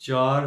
4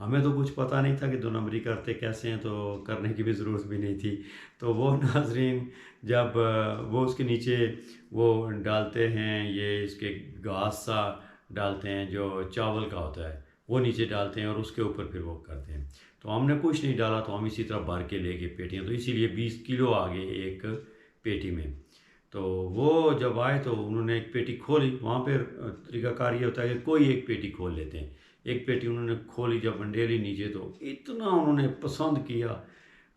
ہمیں تو کچھ پتہ نہیں تھا کہ 2 نمبری کرتے کیسے ہیں، تو کرنے کی بھی ضرورت بھی نہیں تھی. تو وہ ناظرین جب وہ اس کے نیچے وہ ڈالتے ہیں، یہ اس کے گھاس سا ڈالتے ہیں جو چاول کا ہوتا ہے، وہ نیچے ڈالتے ہیں اور اس کے اوپر پھر وہ کرتے ہیں. تو ہم نے کچھ نہیں ڈالا، تو ہم اسی طرح بھر کے لے گئے پیٹیاں، تو اسی لیے 20 کلو آ گئے ایک پیٹی میں. تو وہ جب آئے تو انہوں نے ایک پیٹی کھولی. وہاں پہ طریقہ کار یہ ہوتا ہے کہ کوئی ایک پیٹی کھول لیتے ہیں. ایک پیٹی انہوں نے کھولی، جب انڈیلی نیچے تو اتنا انہوں نے پسند کیا،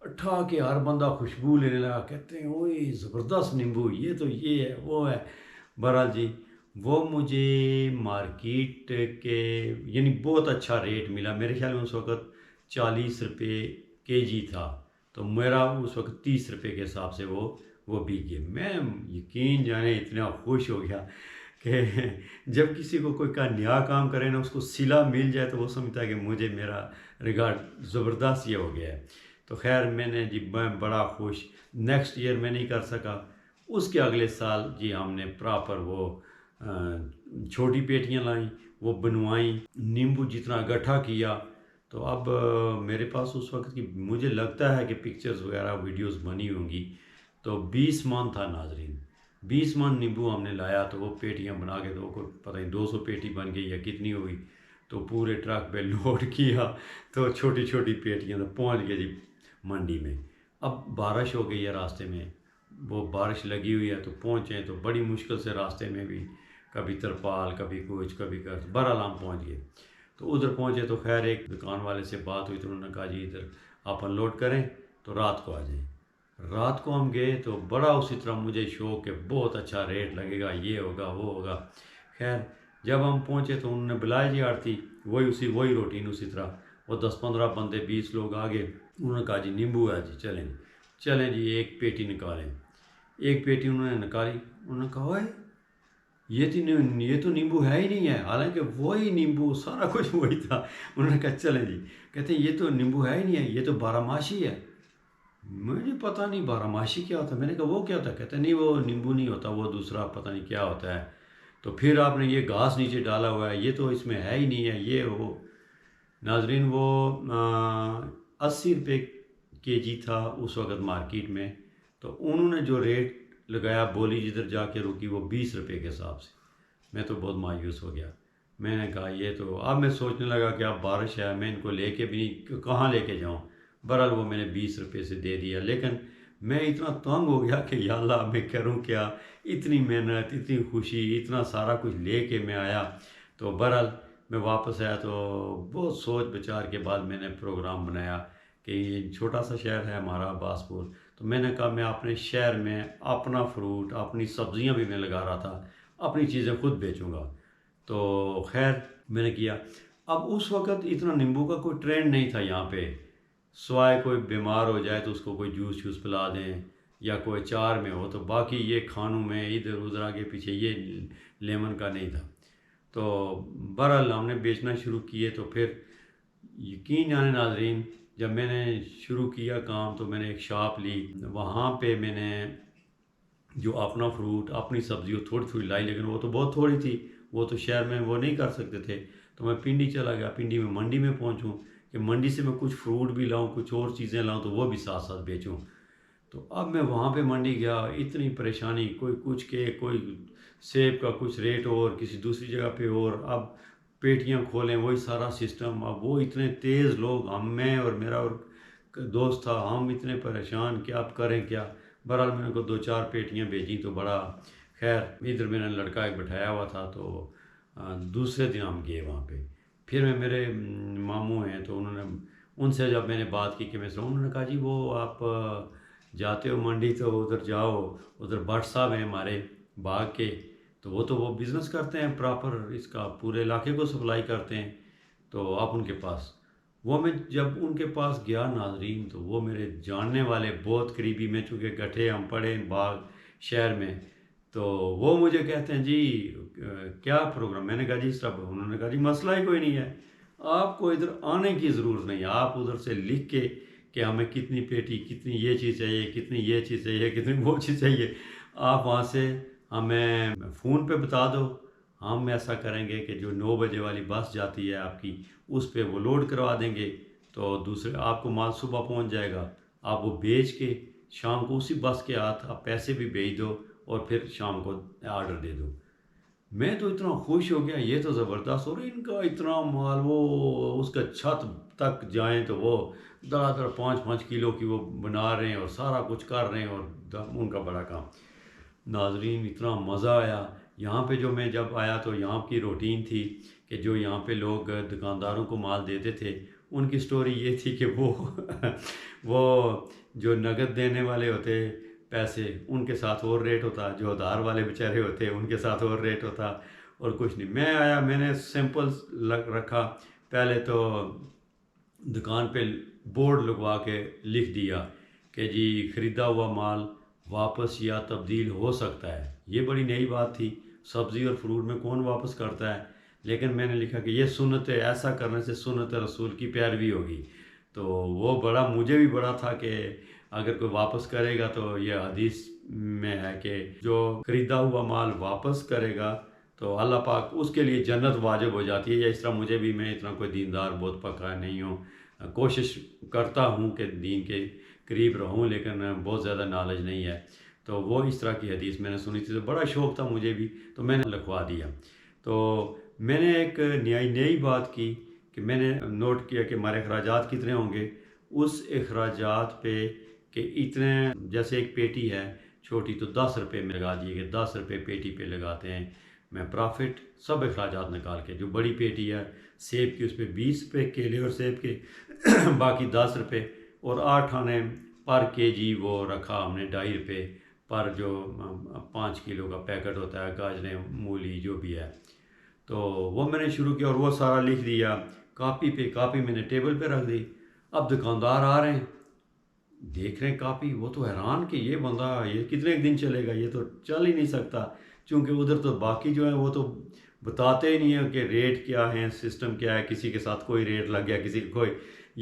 اٹھا کے ہر بندہ خوشبو لینے لگا، کہتے ہیں اوئے زبردست نیمبو، یہ تو یہ ہے وہ ہے. بہرحال جی وہ مجھے مارکیٹ کے یعنی بہت اچھا ریٹ ملا. میرے خیال میں اس وقت 40 روپے کے جی تھا، تو میرا اس وقت 30 روپے کے حساب سے وہ بک گئے. میں یقین جانے اتنا خوش ہو گیا کہ جب کسی کو کوئی کا نیا کام کرے نا، اس کو صلہ مل جائے تو وہ سمجھتا ہے کہ مجھے میرا ریگارڈ زبردست یہ ہو گیا ہے. تو خیر میں نے جی میں بڑا خوش. نیکسٹ ایئر میں نہیں کر سکا. اس کے اگلے سال جی ہم نے پراپر وہ چھوٹی پیٹیاں لائیں، وہ بنوائیں، نیمبو جتنا اکٹھا کیا. تو اب میرے پاس اس وقت کی مجھے لگتا ہے کہ پکچرز وغیرہ ویڈیوز بنی ہوں گی. تو 20 من تھا ناظرین، 20 من نیمبو ہم نے لایا. تو وہ پیٹیاں بنا کے تو کوئی پتہ نہیں 200 پیٹی بن گئی یا کتنی ہوئی. تو پورے ٹرک پہ لوڈ کیا، تو چھوٹی چھوٹی پیٹیاں تو پہنچ گئے جی منڈی میں. اب بارش ہو گئی ہے راستے میں، وہ بارش لگی ہوئی ہے تو پہنچے تو بڑی مشکل سے راستے میں بھی کبھی ترپال کبھی کچھ کبھی کر بہرحال ہم پہنچ گئے. تو ادھر پہنچے تو خیر ایک دکان والے سے بات ہوئی تو انہوں نے کہا جی ادھر آپ انلوڈ کریں تو رات کو آ جائیں. رات کو ہم گئے تو بڑا اسی طرح مجھے شوق کہ بہت اچھا ریٹ لگے گا، یہ ہوگا وہ ہوگا. خیر جب ہم پہنچے تو انہوں نے بلایا جی آڑتی، وہی روٹین اسی طرح. وہ 10-15 بندے 20 لوگ آگے. انہوں نے کہا جی نیمبو ہے جی چلیں جی ایک پیٹی نکالیں. ایک پیٹی انہوں نے نکالی. انہوں نے کہا اوئے یہ تو نیمبو ہے ہی نہیں ہے، حالانکہ وہی نیمبو سارا کچھ وہی تھا. انہوں نے کہا چلیں جی، کہتے ہیں یہ تو نیمبو ہے ہی نہیں ہے، یہ تو 12 ماشی ہے. مجھے پتہ نہیں 12 ماشی کیا ہوتا ہے. میں نے کہا وہ کیا ہوتا ہے؟ کہتے ہیں نہیں وہ نیمبو نہیں ہوتا، وہ دوسرا پتہ نہیں کیا ہوتا ہے. تو پھر آپ نے یہ گھاس نیچے ڈالا ہوا ہے، یہ تو اس میں ہے ہی نہیں ہے یہ وہ. ناظرین وہ 80 روپے کے جی تھا اس وقت مارکیٹ میں. تو انہوں نے جو ریٹ لگایا بولی جدھر جا کے رکی وہ 20 روپے کے حساب سے. میں تو بہت مایوس ہو گیا. میں نے کہا یہ تو اب میں سوچنے لگا کہ اب بارش ہے، میں ان کو لے کے بھی کہاں لے کے جاؤں. بہرحال وہ میں نے 20 روپے سے دے دیا. لیکن میں اتنا تنگ ہو گیا کہ یا اللہ میں کروں کیا، اتنی محنت اتنی خوشی اتنا سارا کچھ لے کے میں آیا. تو بہرحال میں واپس آیا تو بہت سوچ بچار کے بعد میں نے پروگرام بنایا کہ یہ چھوٹا سا شہر ہے ہمارا عباسپور. تو میں نے کہا میں اپنے شہر میں اپنا فروٹ اپنی سبزیاں بھی میں لگا رہا تھا، اپنی چیزیں خود بیچوں گا. تو خیر میں نے کیا. اب اس وقت اتنا نیمبو کا کوئی ٹرینڈ نہیں تھا یہاں پہ، سوائے کوئی بیمار ہو جائے تو اس کو کوئی جوس پلا دیں یا کوئی اچار میں ہو، تو باقی یہ کھانوں میں ادھر ادھر آگے پیچھے یہ لیمن کا نہیں تھا. تو بہرحال ہم نے بیچنا شروع کیے. تو پھر یقین جانے ناظرین جب میں نے شروع کیا کام تو میں نے ایک شاپ لی. وہاں پہ میں نے جو اپنا فروٹ اپنی سبزی وہ تھوڑی لائی، لیکن وہ تو بہت تھوڑی تھی، وہ تو شہر میں وہ نہیں کر سکتے تھے. تو میں پنڈی چلا گیا. پنڈی میں منڈی میں پہنچوں کہ منڈی سے میں کچھ فروٹ بھی لاؤں کچھ اور چیزیں لاؤں تو وہ بھی ساتھ ساتھ بیچوں. تو اب میں وہاں پہ منڈی گیا، اتنی پریشانی، کوئی کچھ کے کوئی سیب کا کچھ ریٹ اور کسی دوسری جگہ پہ اور. اب پیٹیاں کھولیں وہی سارا سسٹم. اب وہ اتنے تیز لوگ، میں اور میرا اور دوست تھا، ہم اتنے پریشان کہ اب کریں کیا. بہرحال میں نے کو 2-4 پیٹیاں بیچیں تو بڑا خیر. ادھر میں نے لڑکا ایک بٹھایا ہوا تھا تو دوسرے دن ہم گئے وہاں پہ. پھر میرے ماموں ہیں تو انہوں نے ان سے جب میں نے بات کی کہ میں انہوں نے کہا جی وہ آپ جاتے ہو منڈی تو ادھر جاؤ، ادھر بٹ صاحب ہیں ہمارے باغ کے، تو وہ بزنس کرتے ہیں پراپر اس کا پورے علاقے کو سپلائی کرتے ہیں، تو آپ ان کے پاس. وہ میں جب ان کے پاس گیا ناظرین تو وہ میرے جاننے والے بہت قریبی، میں چونکہ گٹھے ہم پڑے باغ شہر میں. تو وہ مجھے کہتے ہیں جی کیا پروگرام. میں نے کہا جی سب. انہوں نے کہا جی مسئلہ ہی کوئی نہیں ہے، آپ کو ادھر آنے کی ضرورت نہیں ہے، آپ ادھر سے لکھ کے کہ ہمیں کتنی پیٹی کتنی یہ چیز چاہیے کتنی یہ چیز چاہیے کتنی وہ چیز چاہیے، آپ وہاں سے ہمیں فون پہ بتا دو، ہم ایسا کریں گے کہ جو 9 بجے والی بس جاتی ہے آپ کی اس پہ وہ لوڈ کروا دیں گے، تو دوسرے آپ کو مال صبح پہنچ جائے گا، آپ وہ بیچ کے شام کو اسی بس کے ہاتھ آپ پیسے بھی بھیج دو اور پھر شام کو آرڈر دے دو۔ میں تو اتنا خوش ہو گیا، یہ تو زبردست، اور ان کا اتنا مال، وہ اس کا چھت تک جائیں تو وہ در 5-5 کلو کی وہ بنا رہے ہیں اور سارا کچھ کر رہے ہیں، اور ان کا بڑا کام۔ ناظرین اتنا مزہ آیا یہاں پہ، جو میں جب آیا تو یہاں کی روٹین تھی کہ جو یہاں پہ لوگ دکانداروں کو مال دیتے تھے ان کی سٹوری یہ تھی کہ وہ جو نقد دینے والے ہوتے پیسے ان کے ساتھ اور ریٹ ہوتا، جو ادھار والے بیچارے ہوتے ان کے ساتھ اور ریٹ ہوتا، اور کچھ نہیں۔ میں آیا، میں نے سمپل رکھا، پہلے تو دکان پہ بورڈ لگوا کے لکھ دیا کہ جی خریدا ہوا مال واپس یا تبدیل ہو سکتا ہے۔ یہ بڑی نئی بات تھی، سبزی اور فروٹ میں کون واپس کرتا ہے، لیکن میں نے لکھا کہ یہ سنت ہے، ایسا کرنے سے سنت رسول کی پیروی ہوگی۔ تو وہ بڑا، مجھے بھی بڑا تھا کہ اگر کوئی واپس کرے گا تو یہ حدیث میں ہے کہ جو خریدا ہوا مال واپس کرے گا تو اللہ پاک اس کے لیے جنت واجب ہو جاتی ہے، یا اس طرح مجھے بھی، میں اتنا کوئی دیندار بہت پکا نہیں ہوں، کوشش کرتا ہوں کہ دین کے قریب رہوں، لیکن بہت زیادہ نالج نہیں ہے۔ تو وہ اس طرح کی حدیث میں نے سنی تھی، تو بڑا شوق تھا مجھے بھی، تو میں نے لکھوا دیا۔ تو میں نے ایک نئی بات کی کہ میں نے نوٹ کیا کہ ہمارے اخراجات کتنے ہوں گے، اس اخراجات پہ کہ اتنے، جیسے ایک پیٹی ہے چھوٹی تو 10 روپے میں لگا دیے کہ 10 روپے پیٹی پہ لگاتے ہیں میں پرافٹ، سب اخراجات نکال کے۔ جو بڑی پیٹی ہے سیب کی اس پہ 20 روپے کیلے اور سیب کے باقی 10 روپے، اور 8 آنے پر کے جی وہ رکھا ہم نے 2.5 روپے پر، جو 5 کلو کا پیکٹ ہوتا ہے، گاجریں مولی جو بھی ہے۔ تو وہ میں نے شروع کیا اور وہ سارا لکھ دیا کاپی پہ، کاپی میں نے ٹیبل پہ رکھ دی۔ اب دکاندار آ رہے ہیں، دیکھ رہے ہیں کاپی، وہ تو حیران کہ یہ بندہ یہ کتنے دن چلے گا، یہ تو چل ہی نہیں سکتا، چونکہ ادھر تو باقی جو ہیں وہ تو بتاتے ہی نہیں ہیں کہ ریٹ کیا ہے، سسٹم کیا ہے، کسی کے ساتھ کوئی ریٹ لگ گیا، کسی کو کوئی،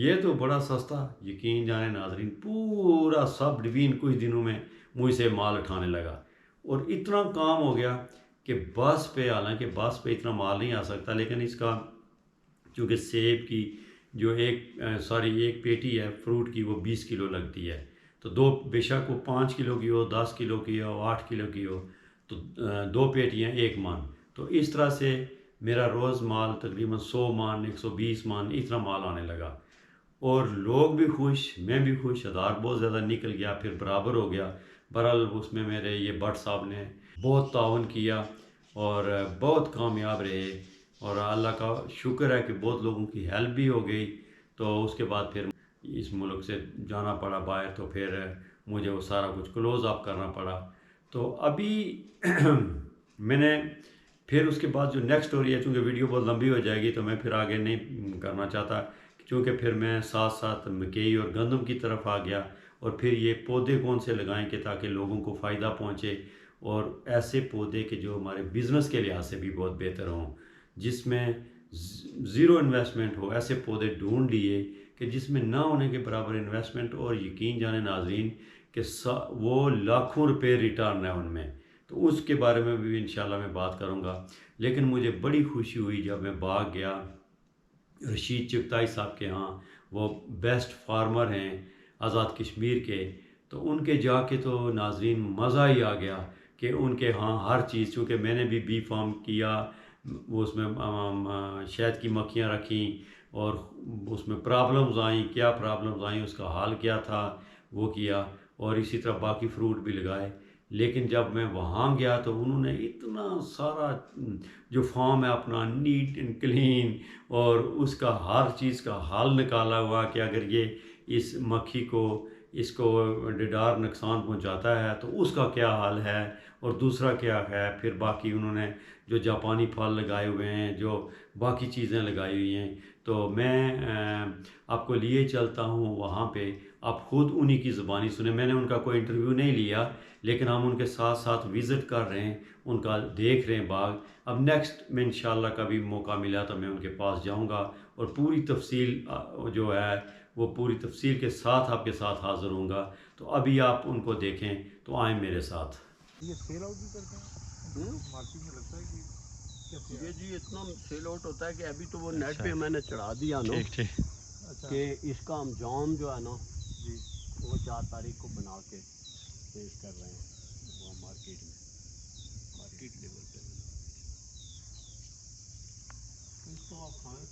یہ تو بڑا سستا۔ یقین جانے ناظرین، پورا سب ڈویژن کچھ دنوں میں مجھ سے مال اٹھانے لگا، اور اتنا کام ہو گیا کہ بس پہ، حالانکہ بس پہ اتنا مال نہیں آ سکتا، لیکن اس کا چونکہ سیب کی جو ایک پیٹی ہے فروٹ کی وہ 20 کلو لگتی ہے، تو دو، بے شک وہ 5 کلو کی ہو، 10 کلو کی ہو، 8 کلو کی ہو، تو 2 پیٹیاں 1 من، تو اس طرح سے میرا روز مال تقریباً 100 من، 120 من اتنا مال آنے لگا، اور لوگ بھی خوش، میں بھی خوش، ادار بہت زیادہ نکل گیا، پھر برابر ہو گیا۔ بہرحال اس میں میرے یہ بٹ صاحب نے بہت تعاون کیا اور بہت کامیاب رہے، اور اللہ کا شکر ہے کہ بہت لوگوں کی ہیلپ بھی ہو گئی۔ تو اس کے بعد پھر اس ملک سے جانا پڑا باہر، تو پھر مجھے وہ سارا کچھ کلوز اپ کرنا پڑا۔ تو ابھی میں نے پھر اس کے بعد جو نیکسٹ سٹوری ہے، چونکہ ویڈیو بہت لمبی ہو جائے گی تو میں پھر آگے نہیں کرنا چاہتا، چونکہ پھر میں ساتھ ساتھ مکئی اور گندم کی طرف آ گیا، اور پھر یہ پودے کون سے لگائیں کہ تاکہ لوگوں کو فائدہ پہنچے، اور ایسے پودے کہ جو ہمارے بزنس کے لحاظ سے بھی بہت بہتر ہوں، جس میں زیرو انویسٹمنٹ ہو، ایسے پودے ڈھونڈ لیے کہ جس میں نہ ہونے کے برابر انویسٹمنٹ، اور یقین جانے ناظرین کہ وہ لاکھوں روپے ریٹرن ہے ان میں، تو اس کے بارے میں بھی انشاءاللہ میں بات کروں گا۔ لیکن مجھے بڑی خوشی ہوئی جب میں باغ گیا رشید چغتائی صاحب کے ہاں، وہ بیسٹ فارمر ہیں آزاد کشمیر کے، تو ان کے جا کے تو ناظرین مزہ ہی آ گیا کہ ان کے ہاں ہر چیز، چونکہ میں نے بھی بی فارم کیا، اس میں شہد کی مکھیاں رکھیں، اور اس میں پرابلمز آئیں، کیا پرابلمز آئیں، اس کا حل کیا تھا وہ کیا، اور اسی طرح باقی فروٹ بھی لگائے۔ لیکن جب میں وہاں گیا تو انہوں نے اتنا سارا جو فارم ہے اپنا نیٹ اینڈ کلین، اور اس کا ہر چیز کا حل نکالا ہوا کہ اگر یہ اس مکھی کو، اس کو ڈڈار نقصان پہنچاتا ہے تو اس کا کیا حل ہے، اور دوسرا کیا ہے۔ پھر باقی انہوں نے جو جاپانی پھل لگائے ہوئے ہیں، جو باقی چیزیں لگائی ہوئی ہیں، تو میں آپ کو لیے چلتا ہوں وہاں پہ، آپ خود انہی کی زبانی سنیں۔ میں نے ان کا کوئی انٹرویو نہیں لیا، لیکن ہم ان کے ساتھ ساتھ وزٹ کر رہے ہیں، ان کا دیکھ رہے ہیں باغ۔ اب نیکسٹ میں انشاءاللہ کبھی موقع ملا تو میں ان کے پاس جاؤں گا، اور پوری تفصیل جو ہے وہ پوری تفصیل کے ساتھ آپ کے ساتھ حاضر ہوں گا۔ تو ابھی آپ ان کو دیکھیں، تو آئیں میرے ساتھ۔ یہ سیل آؤٹ بھی کرتے ہیں مارکیٹ میں، لگتا ہے کہ یہ جی اتنا سیل آؤٹ ہوتا ہے کہ ابھی تو وہ نیٹ پہ میں نے چڑھا دیا نا ٹھیک ٹھیک کہ اس کا انجام جو ہے نا جی وہ 4 تاریخ کو بنا کے پیش کر رہے ہیں وہ مارکیٹ میں، مارکیٹ لیول پہ اس کو آپ کھائیں.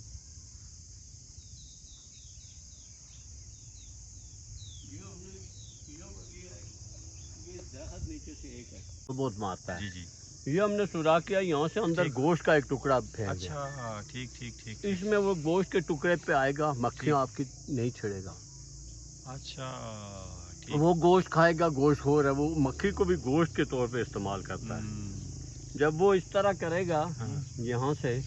یہ ہم نے کیا یہ درخت نیچے سے ایک ہے بہت مارتا ہے. جی جی یہ ہم نے سوراخ کیا یہاں سے اندر گوشت کا ایک ٹکڑا پھینک دیا. اچھا ٹھیک ٹھیک ٹھیک اس میں وہ گوشت کے ٹکڑے پہ آئے گا، مکھیاں آپ کی نہیں چھڑے گا. اچھا وہ گوشت کھائے گا، گوشت ہو رہا ہے، وہ مکھی کو بھی گوشت کے طور پہ استعمال کرتا ہے. جب وہ اس طرح کرے گا یہاں سے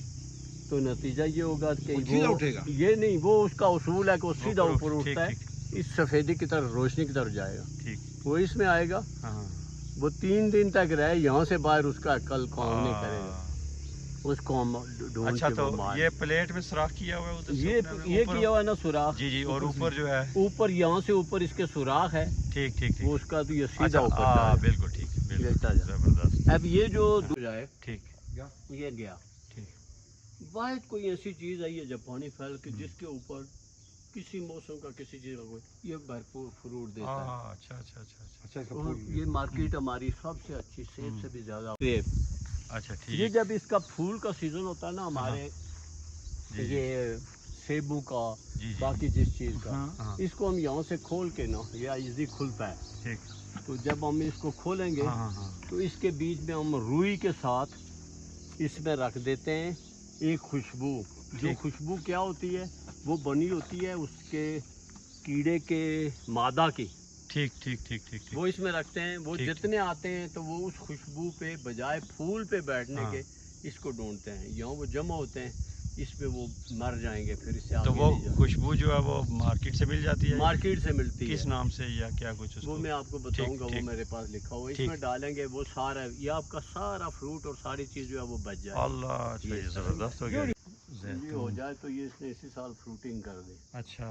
تو نتیجہ یہ ہوگا کہ وہ یہ نہیں، وہ اس کا اصول ہے کہ وہ سیدھا اوپر اٹھتا ہے، اس سفیدی کی طرف روشنی کی طرف جائے گا. وہ اس میں آئے گا، وہ 3 دن تک رہے یہاں سے باہر، اس کا عقل کام نہیں کرے گا. اس کو ڈھونڈ اچھا کے تو وہ مار. یہ پلیٹ میں سوراخ کیا ہوا ہے ادھر سے یہ کیا ہوا ہے نا سوراخ. جی جی اور اوپر جو ہے اوپر یہاں سے اوپر اس کے سوراخ ہے. ٹھیک ٹھیک ٹھیک وہ اس کا تو یہ سیدھا اوپر ہاں جائے. بالکل ٹھیک بالکل لیٹا جائے. زبردست اب یہ جو جائے ٹھیک یہ گیا. ٹھیک واحد کوئی ایسی چیز ہے یہ جاپانی پھل کہ جس کے اوپر کسی موسم کا کسی چیز کا کوئی یہ بھرپور فروٹ دیتا ہے. اچھا اچھا اچھا اچھا اور یہ مارکیٹ ہماری سب سے اچھی، سیب سے بھی زیادہ. اچھا یہ ٹھیک جب اس کا پھول کا سیزن ہوتا ہے نا ہمارے یہ سیبوں کا باقی جس چیز کا، اس کو ہم یہاں سے کھول کے نا یہ ایزی کھلتا ہے. ٹھیک تو جب ہم اس کو کھولیں گے تو اس کے بیچ میں ہم روئی کے ساتھ اس میں رکھ دیتے ہیں ایک خوشبو. جو خوشبو کیا ہوتی ہے وہ بنی ہوتی ہے اس کے کیڑے کے مادہ کی. ٹھیک ٹھیک ٹھیک ٹھیک وہ اس میں رکھتے ہیں. وہ جتنے آتے ہیں تو وہ اس خوشبو پہ بجائے پھول پہ بیٹھنے کے اس کو ڈھونڈتے ہیں. یہاں وہ جمع ہوتے ہیں، اس پہ وہ مر جائیں گے. پھر اس سے تو وہ خوشبو جو ہے وہ مارکیٹ سے مل جاتی ہے؟ مارکیٹ سے ملتی ہے. کس نام سے یا کیا کچھ؟ وہ میں آپ کو بتاؤں گا، وہ میرے پاس لکھا ہوا. اس میں ڈالیں گے وہ سارا، یہ آپ کا سارا فروٹ اور ساری چیز جو ہے وہ بچ جائے. اللہ یہ زبردست ہو گیا. یہ ہو جائے تو یہ اس نے اسی سال فروٹنگ کر دی. اچھا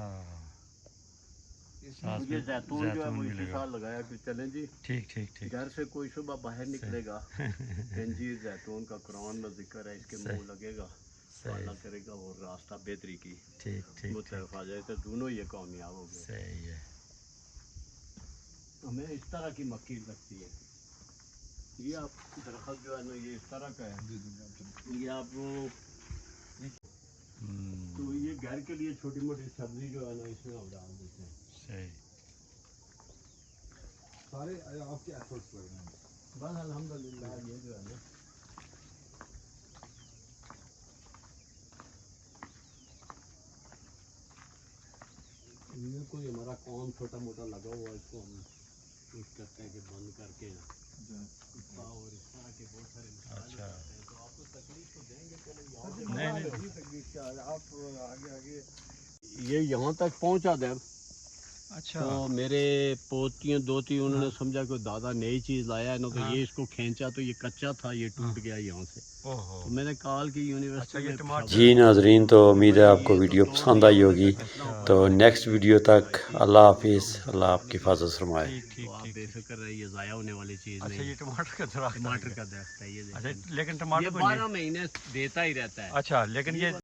یہ زیتون جو ہے وہ اسی سال لگایا کہ چلیں جی ٹھیک ٹھیک ٹھیک گھر سے کوئی صبح باہر نکلے گا انجیر زیتون کا قرآن میں ذکر ہے، اس کے منہ لگے گا، اللہ کرے گا اور راستہ بہتری کی وہ طرف آ جائے تو دونوں یہ کامیاب ہو گئے. صحیح ہے. ہمیں اس طرح کی مکھی لگتی ہے. یہ آپ درخت جو ہے نا یہ اس طرح کا ہے. یہ آپ تو یہ گھر کے لیے چھوٹی موٹی سبزی جو ہے نا اس میں ہم ڈال دیتے ہیں. صحیح. سارے آپ کے ایفرٹس لگ رہے ہیں. بس الحمدللہ یہ جو ہے نا یہ کوئی ہمارا کام چھوٹا موٹا لگا ہوا ہے، اس کو ہم کوشش کرتے ہیں کہ بند کر کے اور اس طرح کے بہت سارے اچھا تو آپ کو تکلیف تو دیں گے. نہیں تکلیف کیا ہے، آپ آگے یہ یہاں تک پہنچا دیں. اچھا تو میرے پوتیاں دوتی انہوں نے سمجھا کہ دادا نئی چیز لایا ہے نا، تو یہ اس کو کھینچا تو یہ کچا تھا، یہ ٹوٹ گیا یہاں سے. تو میں نے کال کی یونیورسٹی میں. جی ناظرین، تو امید ہے آپ کو ویڈیو پسند آئی ہوگی. تو نیکسٹ ویڈیو تک اللہ حافظ، اللہ آپ کی حفاظت فرمائے. تو آپ بے فکر رہیے، ضائع ہونے والی چیز اچھا نہیں. یہ ٹماٹر کا درخت ٹماٹر کا درخت ہے یہ. اچھا لیکن یہ ٹماٹر 12 مہینے دیتا ہی رہتا ہے. اچھا لیکن یہ